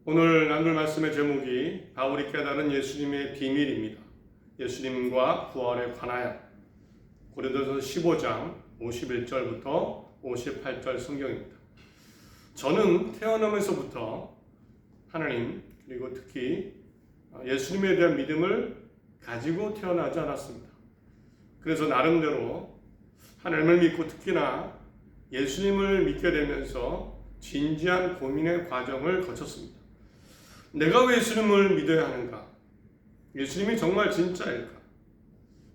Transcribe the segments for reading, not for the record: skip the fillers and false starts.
오늘 나눌 말씀의 제목이 바울이 깨달은 예수님의 비밀입니다. 예수님과 부활에 관하여 고린도전서 15장 51절부터 58절 성경입니다. 저는 태어나면서부터 하나님 그리고 특히 예수님에 대한 믿음을 가지고 태어나지 않았습니다. 그래서 나름대로 하나님을 믿고 특히나 예수님을 믿게 되면서 진지한 고민의 과정을 거쳤습니다. 내가 왜 예수님을 믿어야 하는가? 예수님이 정말 진짜일까?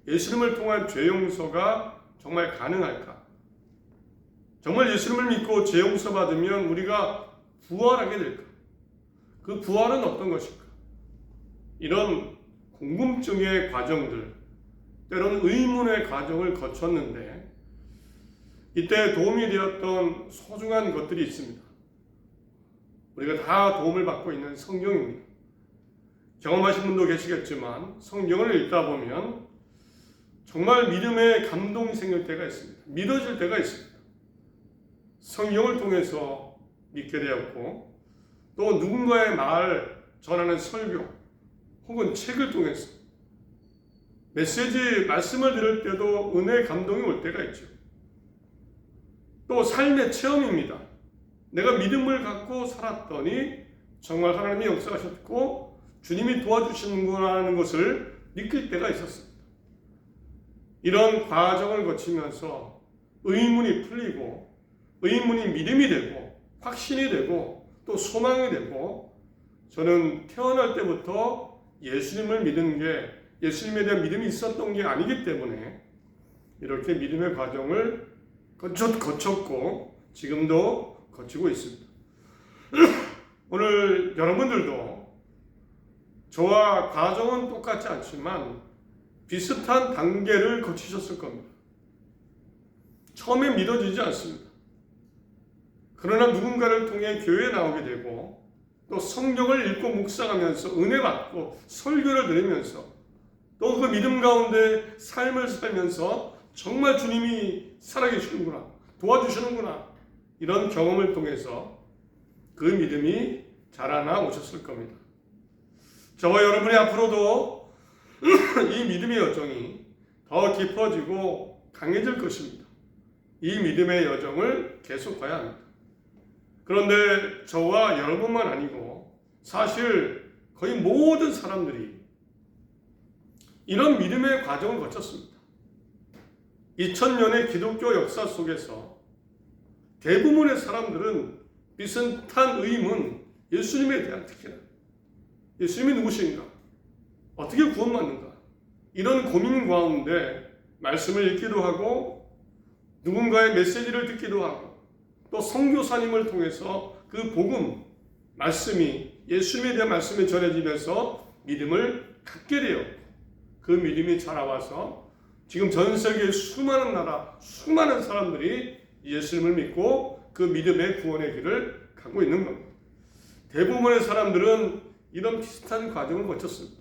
예수님을 통한 죄 용서가 정말 가능할까? 정말 예수님을 믿고 죄 용서 받으면 우리가 부활하게 될까? 그 부활은 어떤 것일까? 이런 궁금증의 과정들, 때로는 의문의 과정을 거쳤는데 이때 도움이 되었던 소중한 것들이 있습니다. 우리가 다 도움을 받고 있는 성경입니다. 경험하신 분도 계시겠지만 성경을 읽다 보면 정말 믿음의 감동이 생길 때가 있습니다. 믿어질 때가 있습니다. 성경을 통해서 믿게 되었고 또 누군가의 말 전하는 설교 혹은 책을 통해서 메시지 말씀을 들을 때도 은혜의 감동이 올 때가 있죠. 또 삶의 체험입니다. 내가 믿음을 갖고 살았더니 정말 하나님이 역사하셨고 주님이 도와주시는구나 하는 것을 느낄 때가 있었습니다. 이런 과정을 거치면서 의문이 풀리고 의문이 믿음이 되고 확신이 되고 또 소망이 되고 저는 태어날 때부터 예수님을 믿은 게 예수님에 대한 믿음이 있었던 게 아니기 때문에 이렇게 믿음의 과정을 거쳤고 지금도 거치고 있습니다. 오늘 여러분들도 저와 과정은 똑같지 않지만 비슷한 단계를 거치셨을 겁니다. 처음에 믿어지지 않습니다. 그러나 누군가를 통해 교회에 나오게 되고 또 성경을 읽고 묵상하면서 은혜 받고 설교를 들으면서 또 그 믿음 가운데 삶을 살면서 정말 주님이 살아계시는구나, 도와주시는구나 이런 경험을 통해서 그 믿음이 자라나 오셨을 겁니다. 저와 여러분이 앞으로도 이 믿음의 여정이 더 깊어지고 강해질 것입니다. 이 믿음의 여정을 계속 가야 합니다. 그런데 저와 여러분만 아니고 사실 거의 모든 사람들이 이런 믿음의 과정을 거쳤습니다. 2000년의 기독교 역사 속에서 대부분의 사람들은 비슷한 의문, 예수님에 대한 특히나 예수님이 누구신가? 어떻게 구원받는가? 이런 고민 가운데 말씀을 읽기도 하고 누군가의 메시지를 듣기도 하고 또 선교사님을 통해서 그 복음, 말씀이 예수님에 대한 말씀이 전해지면서 믿음을 갖게 되어 그 믿음이 자라와서 지금 전 세계의 수많은 나라, 수많은 사람들이 예수님을 믿고 그 믿음의 구원의 길을 가고 있는 겁니다. 대부분의 사람들은 이런 비슷한 과정을 거쳤습니다.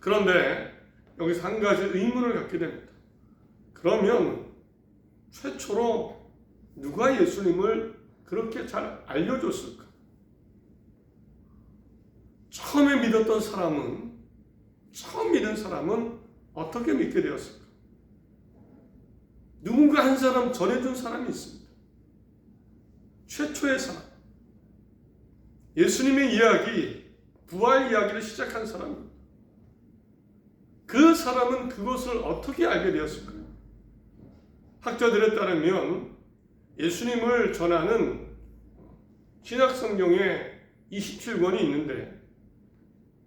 그런데 여기서 한 가지 의문을 갖게 됩니다. 그러면 최초로 누가 예수님을 그렇게 잘 알려줬을까? 처음 믿은 사람은 어떻게 믿게 되었을까? 누군가 한 사람 전해준 사람이 있습니다. 최초의 사람. 예수님의 이야기, 부활 이야기를 시작한 사람입니다. 그 사람은 그것을 어떻게 알게 되었을까요? 학자들에 따르면 예수님을 전하는 신약성경에 27권이 있는데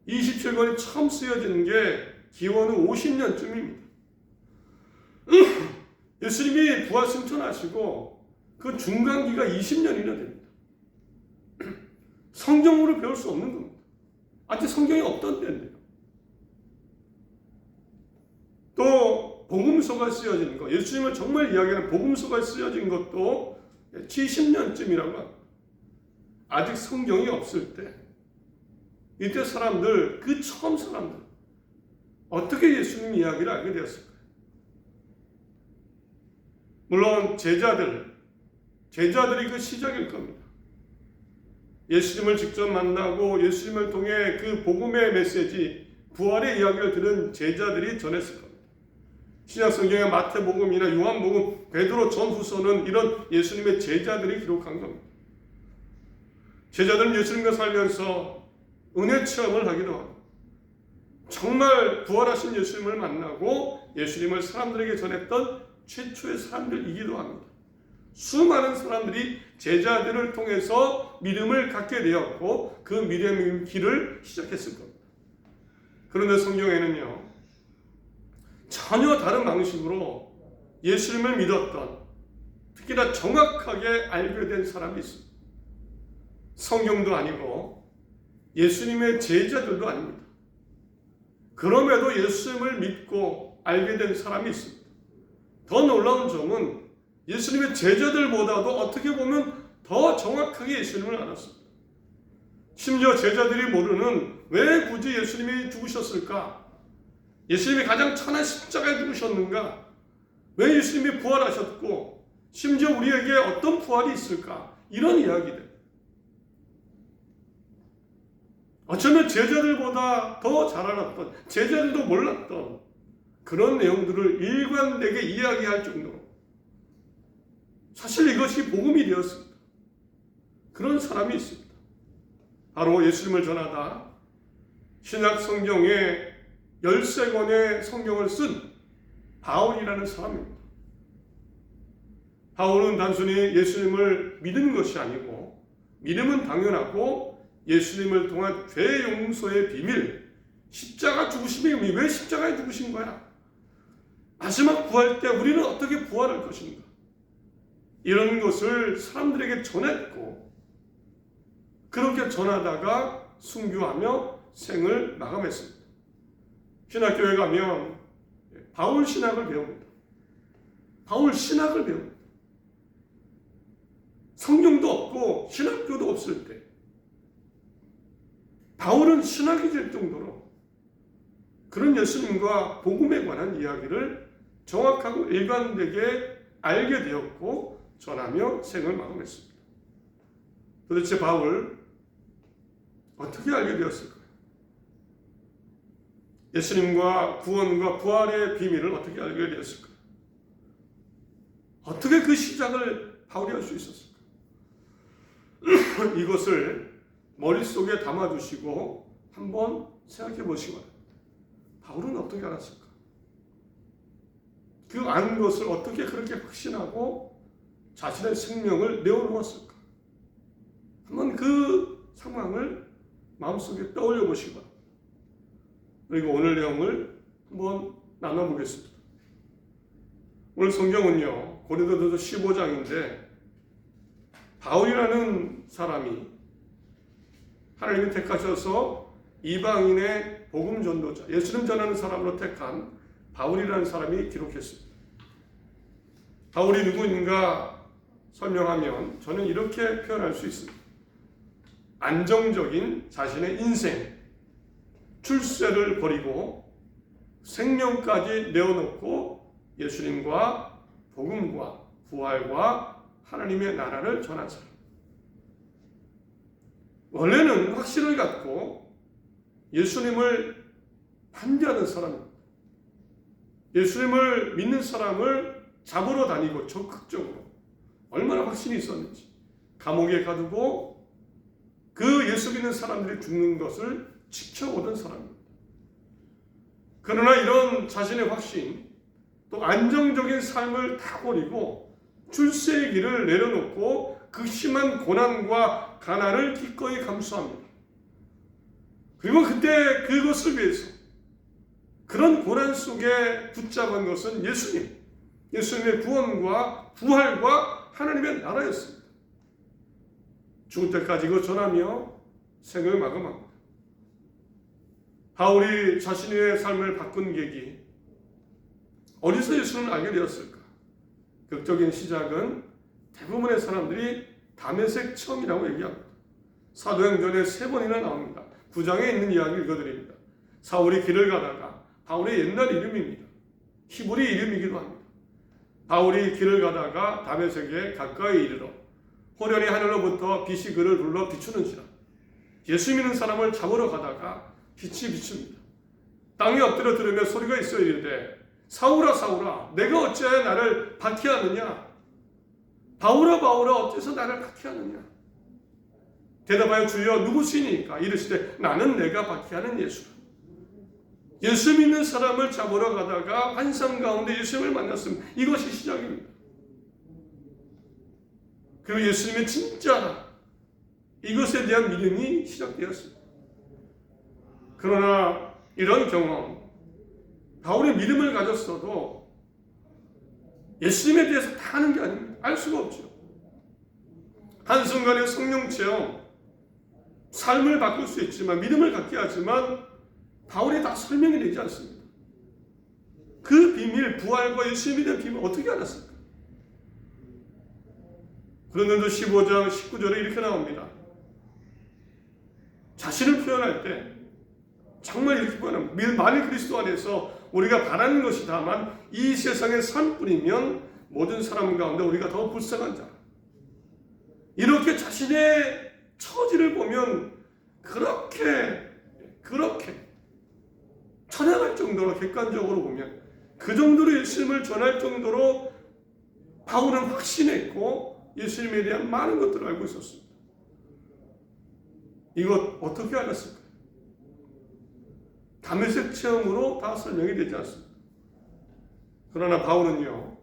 27권이 처음 쓰여지는 게 기원은 50년쯤입니다. 예수님이 부활 승천하시고 그 중간기가 20년이나 됩니다. 성경으로 배울 수 없는 겁니다. 아직 성경이 없던 때인데요. 또 복음서가 쓰여진 것, 예수님을 정말 이야기하는 복음서가 쓰여진 것도 70년쯤이라고 합니다. 아직 성경이 없을 때 이때 사람들, 그 처음 사람들 어떻게 예수님 이야기를 알게 되었을까요? 물론 제자들이 그 시작일 겁니다. 예수님을 직접 만나고 예수님을 통해 그 복음의 메시지, 부활의 이야기를 들은 제자들이 전했을 겁니다. 신약성경의 마태복음이나 요한복음, 베드로 전후서는 이런 예수님의 제자들이 기록한 겁니다. 제자들은 예수님과 살면서 은혜 체험을 하기도 하고 정말 부활하신 예수님을 만나고 예수님을 사람들에게 전했던 최초의 사람들이기도 합니다. 수많은 사람들이 제자들을 통해서 믿음을 갖게 되었고 그 믿음의 길을 시작했을 겁니다. 그런데 성경에는요, 전혀 다른 방식으로 예수님을 믿었던, 특히나 정확하게 알게 된 사람이 있습니다. 성경도 아니고 예수님의 제자들도 아닙니다. 그럼에도 예수님을 믿고 알게 된 사람이 있습니다. 더 놀라운 점은 예수님의 제자들보다도 어떻게 보면 더 정확하게 예수님을 알았습니다. 심지어 제자들이 모르는 왜 굳이 예수님이 죽으셨을까? 예수님이 가장 천한 십자가에 죽으셨는가? 왜 예수님이 부활하셨고 심지어 우리에게 어떤 부활이 있을까? 이런 이야기들. 어쩌면 제자들보다 더 잘 알았던, 제자들도 몰랐던 그런 내용들을 일관되게 이야기할 정도로 사실 이것이 복음이 되었습니다. 그런 사람이 있습니다. 바로 예수님을 전하다 신약 성경에 13권의 성경을 쓴 바울이라는 사람입니다. 바울은 단순히 예수님을 믿은 것이 아니고 믿음은 당연하고 예수님을 통한 죄 용서의 비밀, 십자가 죽으심의 의미, 왜 십자가에 죽으신 거야? 마지막 구할 때 우리는 어떻게 부활할 것인가? 이런 것을 사람들에게 전했고 그렇게 전하다가 순교하며 생을 마감했습니다. 신학교에 가면 바울 신학을 배웁니다. 바울 신학을 배웁니다. 성경도 없고 신학교도 없을 때 바울은 신학이 될 정도로 그런 예수님과 복음에 관한 이야기를 정확하고 일관되게 알게 되었고 전하며 생을 마감했습니다. 도대체 바울 어떻게 알게 되었을까요? 예수님과 구원과 부활의 비밀을 어떻게 알게 되었을까요? 어떻게 그 시작을 바울이 할 수 있었을까요? 이것을 머릿속에 담아두시고 한번 생각해 보시기 바랍니다. 바울은 어떻게 알았을까? 그 아는 것을 어떻게 그렇게 확신하고 자신의 생명을 내어놓았을까? 한번 그 상황을 마음속에 떠올려 보시기 바랍니다. 그리고 오늘 내용을 한번 나눠보겠습니다. 오늘 성경은요, 고린도전서 15장인데 바울이라는 사람이 하나님이 택하셔서 이방인의 복음 전도자, 예수님 전하는 사람으로 택한 바울이라는 사람이 기록했습니다. 바울이 누구인가 설명하면 저는 이렇게 표현할 수 있습니다. 안정적인 자신의 인생, 출세를 버리고 생명까지 내어놓고 예수님과 복음과 부활과 하나님의 나라를 전한 사람. 원래는 확신을 갖고 예수님을 반대하는 사람입니다. 예수님을 믿는 사람을 잡으러 다니고 적극적으로 얼마나 확신이 있었는지 감옥에 가두고 그 예수 믿는 사람들이 죽는 것을 지켜오던 사람입니다. 그러나 이런 자신의 확신, 또 안정적인 삶을 다 버리고 출세의 길을 내려놓고 그 심한 고난과 가난을 기꺼이 감수합니다. 그리고 그때 그것을 위해서 그런 고난 속에 붙잡은 것은 예수님, 예수님의 구원과 부활과 하나님의 나라였습니다. 죽을 때까지 이거 전하며 생을 마감합니다. 바울이 자신의 삶을 바꾼 계기, 어디서 예수님을 알게 되었을까? 극적인 시작은 대부분의 사람들이 다메섹 처음이라고 얘기합니다. 사도행전에 3번이나 나옵니다. 9장에 있는 이야기를 읽어드립니다. 사울이 길을 가다가, 바울의 옛날 이름입니다. 히브리 이름이기도 합니다. 바울이 길을 가다가 다메섹에 가까이 이르러 호련히 하늘로부터 빛이 그를 둘러 비추는지라. 예수 믿는 사람을 잡으러 가다가 빛이 비춥니다. 땅에 엎드려 들으며 소리가 있어 이르되 사울아 사울아 내가 어찌하여 나를 박해하느냐. 바울아 바울아 어째서 나를 박해하느냐. 대답하여 주여 누구시니까. 이르시되 나는 내가 박해하는 예수라. 예수 믿는 사람을 잡으러 가다가 환상 가운데 예수님을 만났습니다. 이것이 시작입니다. 그리고 예수님의 진짜 이것에 대한 믿음이 시작되었습니다. 그러나 이런 경험, 바울이 믿음을 가졌어도 예수님에 대해서 다 아는 게 아닙니다. 알 수가 없죠. 한순간의 성령 체험, 삶을 바꿀 수 있지만, 믿음을 갖게 하지만 바울이 다 설명이 되지 않습니다. 그 비밀, 부활과 예수님에 대한 비밀을 어떻게 알았을까? 고린도서 15장 19절에 이렇게 나옵니다. 자신을 표현할 때 정말 이렇게 표현합니다. 만일 그리스도 안에서 우리가 바라는 것이 다만 이 세상의 삶뿐이면 모든 사람 가운데 우리가 더 불쌍한 자라. 이렇게 자신의 처지를 보면 그렇게 천연할 정도로, 객관적으로 보면 그 정도로 예수님을 전할 정도로 바울은 확신했고 예수님에 대한 많은 것들을 알고 있었습니다. 이것 어떻게 알았을까요? 다메섹 체험으로 다 설명이 되지 않습니다. 그러나 바울은요,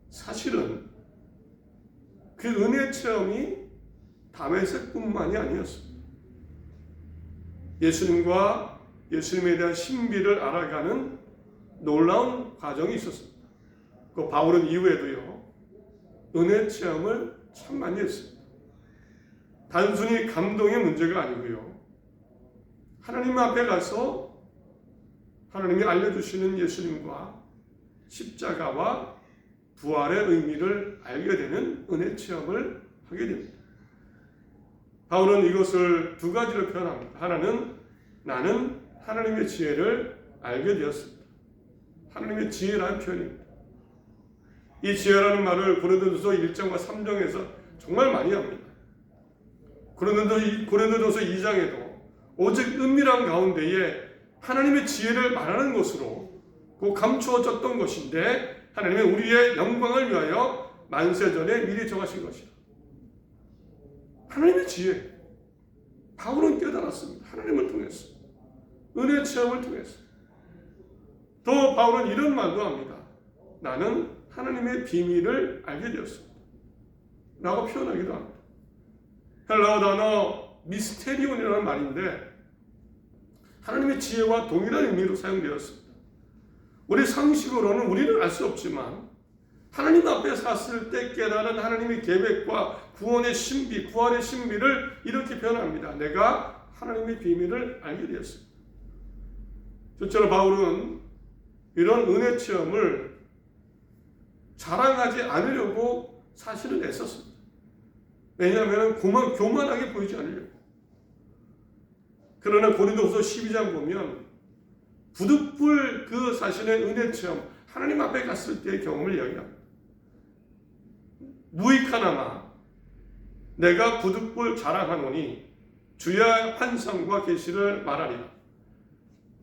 사실은 그 은혜 체험이 다메섹뿐만이 아니었습니다. 예수님과 예수님에 대한 신비를 알아가는 놀라운 과정이 있었습니다. 그 바울은 이후에도요, 은혜 체험을 참 많이 했습니다. 단순히 감동의 문제가 아니고요, 하나님 앞에 가서 하나님이 알려주시는 예수님과 십자가와 부활의 의미를 알게 되는 은혜 체험을 하게 됩니다. 바울은 이것을 두 가지로 표현합니다. 하나는 나는 하나님의 지혜를 알게 되었습니다. 하나님의 지혜라는 표현입니다. 이 지혜라는 말을 고린도전서 1장과 3장에서 정말 많이 합니다. 고린도전서 2장에도 오직 은밀한 가운데에 하나님의 지혜를 말하는 것으로 그 감추어졌던 것인데 하나님은 우리의 영광을 위하여 만세전에 미리 정하신 것이다. 하나님의 지혜. 바울은 깨달았습니다. 하나님을 통해서. 은혜 체험을 통해서. 또 바울은 이런 말도 합니다. 나는 하나님의 비밀을 알게 되었습니다. 라고 표현하기도 합니다. 헬라어 단어 미스테리온이라는 말인데 하나님의 지혜와 동일한 의미로 사용되었습니다. 우리 상식으로는 우리는 알 수 없지만 하나님 앞에 섰을 때 깨달은 하나님의 계획과 구원의 신비, 부활의 신비를 이렇게 표현합니다. 내가 하나님의 비밀을 알게 되었습니다. 실제로 바울은 이런 은혜 체험을 자랑하지 않으려고 사실은 애썼습니다. 왜냐하면 교만하게 보이지 않으려고. 그러나 고린도후서 12장 보면 부득불 그 자신의 은혜 체험, 하나님 앞에 갔을 때의 경험을 이야기합니다. 무익하나마 내가 부득불 자랑하노니 주의 환상과 계시를 말하리라.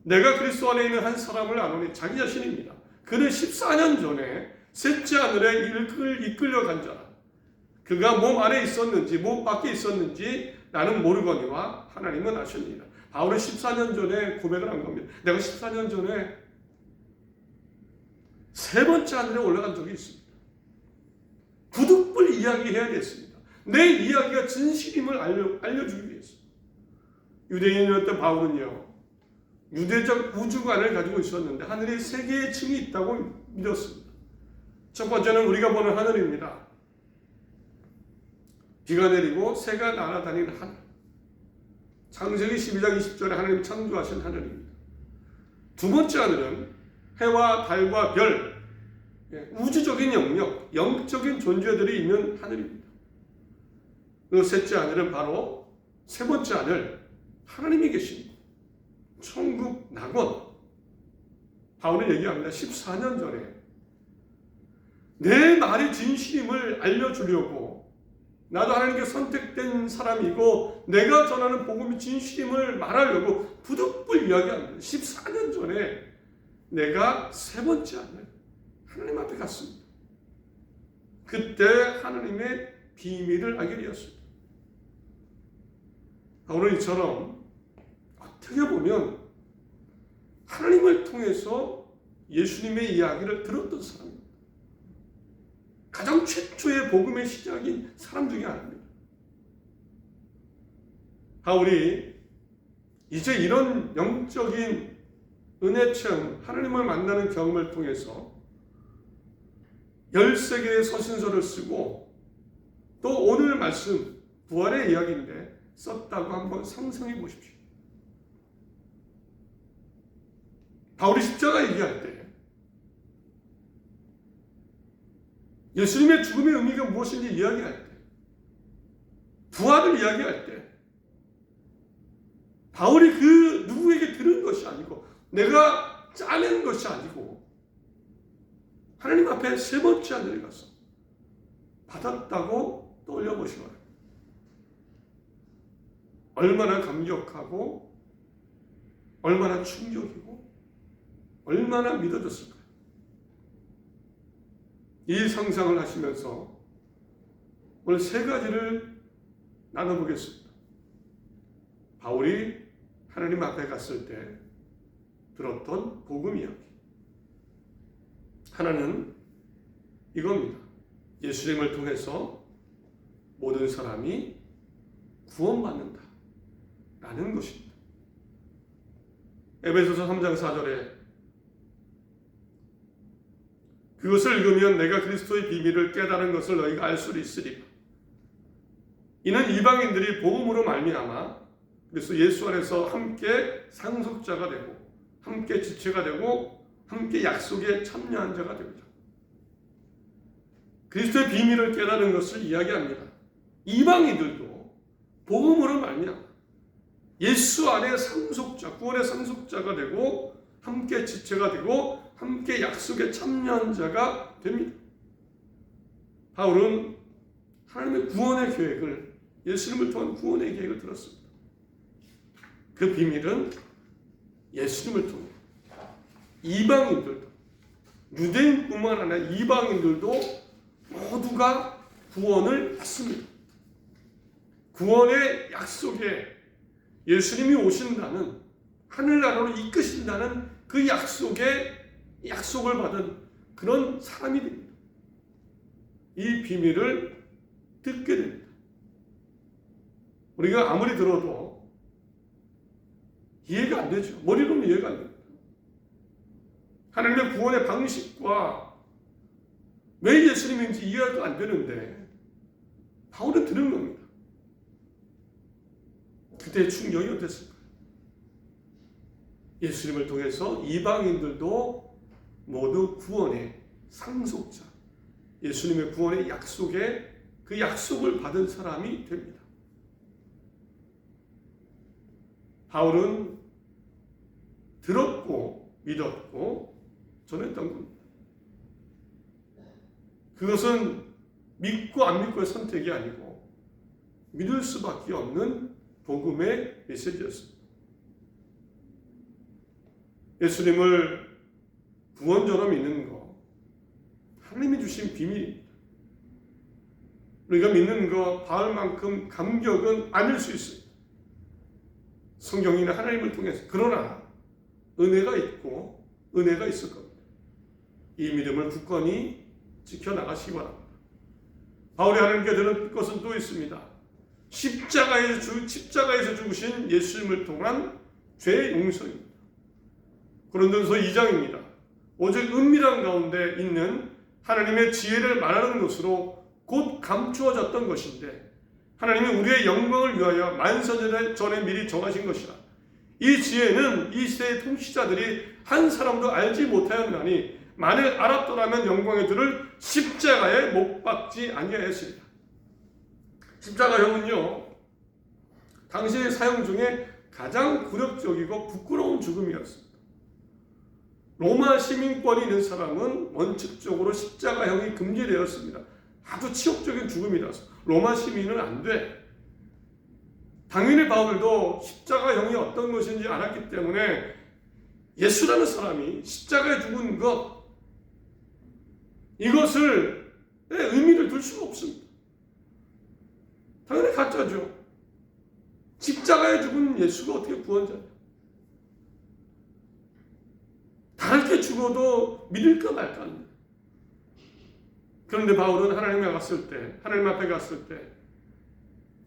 내가 그리스도 안에 있는 한 사람을 아노니 자기 자신입니다. 그는 14년 전에 셋째 하늘에 이끌려 간 자라. 그가 몸 안에 있었는지 몸 밖에 있었는지 나는 모르거니와 하나님은 아십니다. 바울은 14년 전에 고백을 한 겁니다. 내가 14년 전에 세 번째 하늘에 올라간 적이 있습니다. 부득불 이야기해야 됐습니다. 내 이야기가 진실임을 알려주기 위해서. 유대인이었던 바울은요, 유대적 우주관을 가지고 있었는데 하늘에 세 개의 층이 있다고 믿었습니다. 첫 번째는 우리가 보는 하늘입니다. 비가 내리고 새가 날아다니는 하늘. 창세기 12장 20절에 하나님이 창조하신 하늘입니다. 두 번째 하늘은 해와 달과 별, 우주적인 영역, 영적인 존재들이 있는 하늘입니다. 그 셋째 하늘은 바로 세 번째 하늘, 하나님이 계십니다. 천국 낙원. 바울은 얘기합니다. 14년 전에 내 말이 진실임을 알려주려고 나도 하나님께 선택된 사람이고 내가 전하는 복음이 진실임을 말하려고 부득불 이야기합니다. 14년 전에 내가 세 번째 안을 하나님 앞에 갔습니다. 그때 하나님의 비밀을 알게 되었습니다. 오늘 이처럼 어떻게 보면 하나님을 통해서 예수님의 이야기를 들었던 사람입니다. 가장 최초의 복음의 시작인 사람 중에 하나입니다. 바울이 이제 이런 영적인 은혜 체험, 하나님을 만나는 경험을 통해서 13개의 서신서를 쓰고 또 오늘 말씀 부활의 이야기인데 썼다고 한번 상상해 보십시오. 바울이 십자가 얘기할 때 예수님의 죽음의 의미가 무엇인지 이야기할 때 부활을 이야기할 때 바울이 그 누구에게 들은 것이 아니고 내가 짜낸 것이 아니고 하나님 앞에 세 번째 하늘에 가서 받았다고 떠올려 보시기 바랍니다. 얼마나 감격하고 얼마나 충격이고 얼마나 믿어졌을까요? 이 상상을 하시면서 오늘 세 가지를 나눠보겠습니다. 바울이 하나님 앞에 갔을 때 들었던 복음 이야기. 하나는 이겁니다. 예수님을 통해서 모든 사람이 구원받는다 라는 것입니다. 에베소서 3장 4절에 그것을 읽으면 내가 그리스도의 비밀을 깨달은 것을 너희가 알 수 있으리라. 이는 이방인들이 복음으로 말미암아 그래서 예수 안에서 함께 상속자가 되고 함께 지체가 되고 함께 약속에 참여한 자가 됩니다. 그리스도의 비밀을 깨달은 것을 이야기합니다. 이방인들도 복음으로 말미암아 예수 안에 상속자, 구원의 상속자가 되고 함께 지체가 되고 함께 약속에 참여한 자가 됩니다. 바울은 하나님의 구원의 계획을, 예수님을 통한 구원의 계획을 들었습니다. 그 비밀은 예수님을 통해 이방인들도, 유대인뿐만 아니라 이방인들도 모두가 구원을 받습니다. 구원의 약속에 예수님이 오신다는, 하늘나라로 이끄신다는 그 약속을 받은 그런 사람이 됩니다. 이 비밀을 듣게 됩니다. 우리가 아무리 들어도 이해가 안 되죠. 머리로는 이해가 안 됩니다. 하나님의 구원의 방식과 왜 예수님인지 이해가 안 되는데 바울은 들은 겁니다. 그때의 충격이 어땠을까요? 예수님을 통해서 이방인들도 모두 구원의 상속자, 예수님의 구원의 약속에 그 약속을 받은 사람이 됩니다. 바울은 들었고 믿었고 전했던 겁니다. 그것은 믿고 안 믿고의 선택이 아니고 믿을 수밖에 없는 복음의 메시지였습니다. 예수님을 구원자로 믿는 거 하나님이 주신 비밀입니다. 우리가 믿는 거 바울만큼 감격은 아닐 수 있습니다. 성경이나 하나님을 통해서. 그러나 은혜가 있고 은혜가 있을 겁니다. 이 믿음을 굳건히 지켜나가시기 바랍니다. 바울이 하나님께 드는 것은 또 있습니다. 십자가에서 죽으신 예수님을 통한 죄의 용서입니다. 고린도전서 2장입니다. 오직 은밀한 가운데 있는 하나님의 지혜를 말하는 것으로 곧 감추어졌던 것인데 하나님이 우리의 영광을 위하여 만세전에 전에 미리 정하신 것이라. 이 지혜는 이 시대의 통치자들이 한 사람도 알지 못하였나니 만일 알았더라면 영광의 들을 십자가에 못 박지 아니하였습니다. 십자가형은요, 당시의 사형 중에 가장 굴욕적이고 부끄러운 죽음이었습니다. 로마 시민권이 있는 사람은 원칙적으로 십자가형이 금지되었습니다. 아주 치욕적인 죽음이라서 로마 시민은 안 돼. 당연히 바울도 십자가형이 어떤 것인지 알았기 때문에 예수라는 사람이 십자가에 죽은 것, 이것을 의미를 둘 수가 없습니다. 당연히 가짜죠. 십자가에 죽은 예수가 어떻게 구원자냐? 다르게 죽어도 믿을까 말까 합니다. 그런데 바울은 하나님 앞에 갔을 때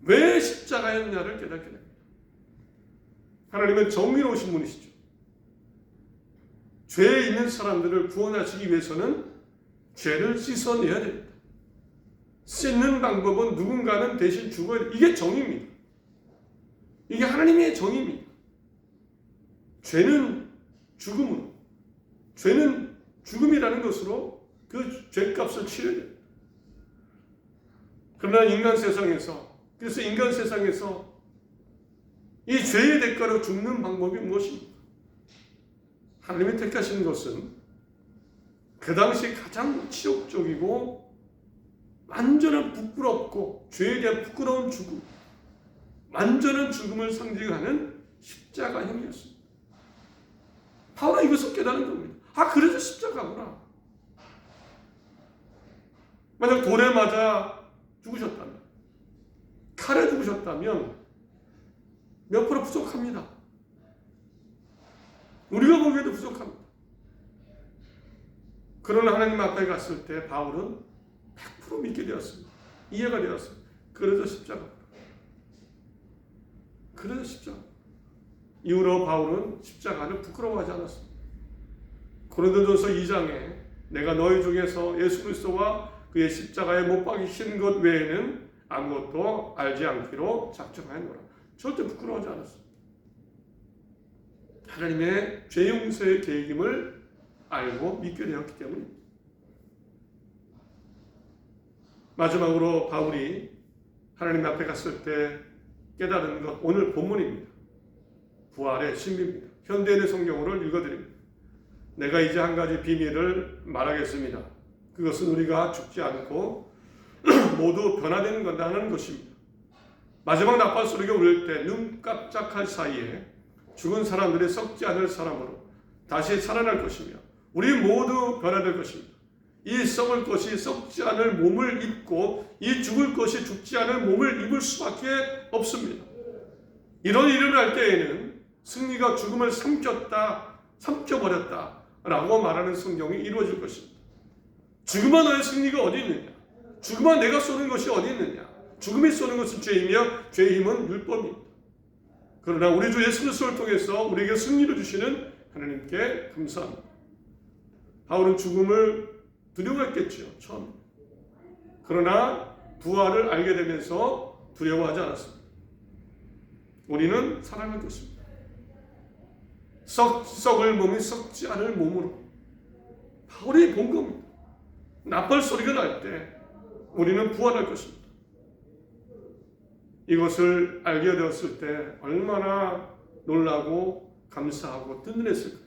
왜 십자가였냐를 깨닫게 됩니다. 하나님은 정의로우신 분이시죠. 죄에 있는 사람들을 구원하시기 위해서는 죄를 씻어내야 됩니다. 씻는 방법은 누군가는 대신 죽어야 됩니다. 이게 정의입니다. 이게 하나님의 정의입니다. 죄는 죽음으로, 죄는 죽음이라는 것으로 그 죄값을 치러야 됩니다. 그러나 그래서 인간 세상에서 이 죄의 대가로 죽는 방법이 무엇입니까? 하나님이 택하신 것은 그 당시 가장 치욕적이고 완전한 부끄럽고 죄에 대한 부끄러운 죽음, 완전한 죽음을 상징하는 십자가형이었습니다. 바울은 이것을 깨달은 겁니다. 그래서 십자가구나. 만약 돌에 맞아 죽으셨다면, 칼에 죽으셨다면 몇 프로 부족합니다. 우리가 보기에도 부족합니다. 그러나 하나님 앞에 갔을 때 바울은 100% 믿게 되었습니다. 이해가 되었습니다. 그래서 십자가. 이후로 바울은 십자가를 부끄러워하지 않았습니다. 고린도전서 2장에 내가 너희 중에서 예수 그리스도와 그의 십자가에 못 박히신 것 외에는 아무것도 알지 않기로 작정하였노라. 절대 부끄러워하지 않았습니다. 하나님의 죄 용서의 계획임을 알고 믿게 되었기 때문입니다. 마지막으로 바울이 하나님 앞에 갔을 때 깨달은 것, 오늘 본문입니다. 부활의 신비입니다. 현대인의 성경으로 읽어드립니다. 내가 이제 한 가지 비밀을 말하겠습니다. 그것은 우리가 죽지 않고 모두 변화되는 것이라는 것입니다. 마지막 나팔 소리가 울릴 때 눈 깜짝할 사이에 죽은 사람들이 썩지 않을 사람으로 다시 살아날 것이며 우리 모두 변화될 것입니다. 이 썩을 것이 썩지 않을 몸을 입고 이 죽을 것이 죽지 않을 몸을 입을 수밖에 없습니다. 이런 일을 일어날 때에는 승리가 죽음을 삼켜버렸다 라고 말하는 성경이 이루어질 것입니다. 죽음아 너의 승리가 어디 있느냐? 죽음아 내가 쏘는 것이 어디 있느냐? 죽음이 쏘는 것은 죄이며 죄의 힘은 율법입니다. 그러나 우리 주 예수 그리스도를 통해서 우리에게 승리를 주시는 하나님께 감사합니다. 바울은 죽음을 두려워했겠죠. 처음. 그러나 부활을 알게 되면서 두려워하지 않았습니다. 우리는 살아날 것입니다. 썩을 몸이 썩지 않을 몸으로 바울이 본 겁니다. 나팔 소리가 날 때 우리는 부활할 것입니다. 이것을 알게 되었을 때 얼마나 놀라고 감사하고 든든했을까요?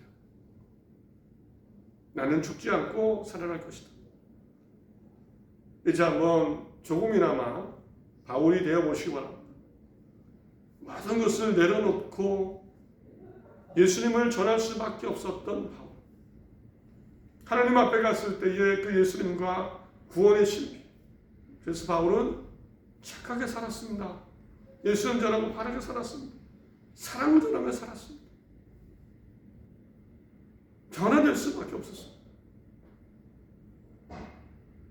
나는 죽지 않고 살아날 것이다. 이제 한번 조금이나마 바울이 되어보시기 바랍니다. 모든 것을 내려놓고 예수님을 전할 수밖에 없었던 바울. 하나님 앞에 갔을 때의 그 예수님과 구원의 신비. 그래서 바울은 착하게 살았습니다. 예수님 전하고 바르게 살았습니다. 사랑을 전하며 살았습니다. 변화될 수밖에 없었습니다.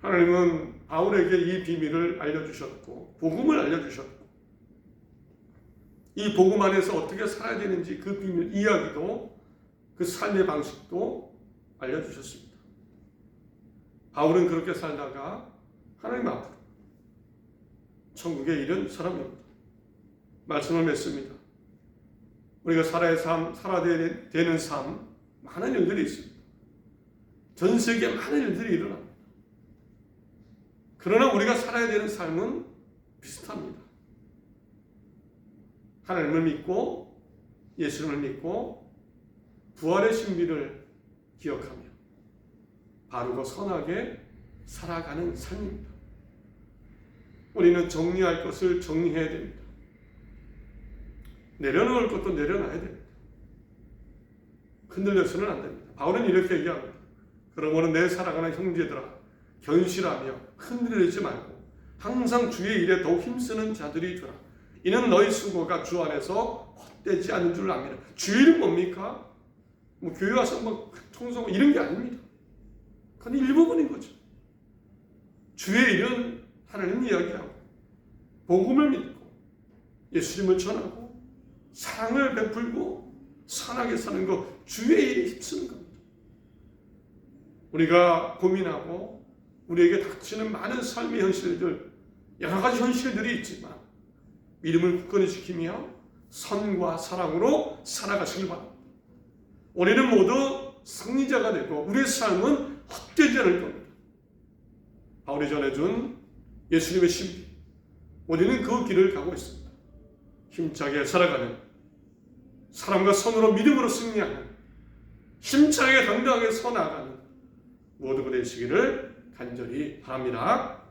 하나님은 바울에게 이 비밀을 알려주셨고 복음을 알려주셨고 이 복음 안에서 어떻게 살아야 되는지 그 비밀 이야기도 그 삶의 방식도 알려주셨습니다. 바울은 그렇게 살다가 하나님 앞으로 천국에 이른 사람입니다. 말씀을 맺습니다. 우리가 살아야 되는 삶 많은 일들이 있습니다. 전 세계에 많은 일들이 일어납니다. 그러나 우리가 살아야 되는 삶은 비슷합니다. 하나님을 믿고 예수님을 믿고 부활의 신비를 기억하며 바르고 선하게 살아가는 삶입니다. 우리는 정리할 것을 정리해야 됩니다. 내려놓을 것도 내려놔야 됩니다. 흔들려서는 안 됩니다. 바울은 이렇게 얘기합니다. 그러므로 내 사랑하는 형제들아, 견실하며 흔들리지 말고 항상 주의 일에 더욱 힘쓰는 자들이 되라. 이는 너희 수고가 주 안에서 헛되지 않은 줄 압니다. 주의 일은 뭡니까? 뭐 교회 와서 막 청소하고 이런 게 아닙니다. 그건 일부분인 거죠. 주의 일은 하나님 이야기하고 복음을 믿고 예수님을 전하고 사랑을 베풀고 선하게 사는 것, 주의 일에 힘쓰는 겁니다. 우리가 고민하고 우리에게 닥치는 많은 삶의 현실들, 여러 가지 현실들이 있지만 믿음을 굳건히 지키며 선과 사랑으로 살아가시길 바랍니다. 우리는 모두 승리자가 되고 우리의 삶은 헛되지 않을 겁니다. 바울이 전해준 예수님의 신비, 우리는 그 길을 가고 있습니다. 힘차게 살아가는, 사람과 선으로 믿음으로 승리하는, 힘차게 당당하게 서나가는 모두가 되시기를 간절히 바랍니다.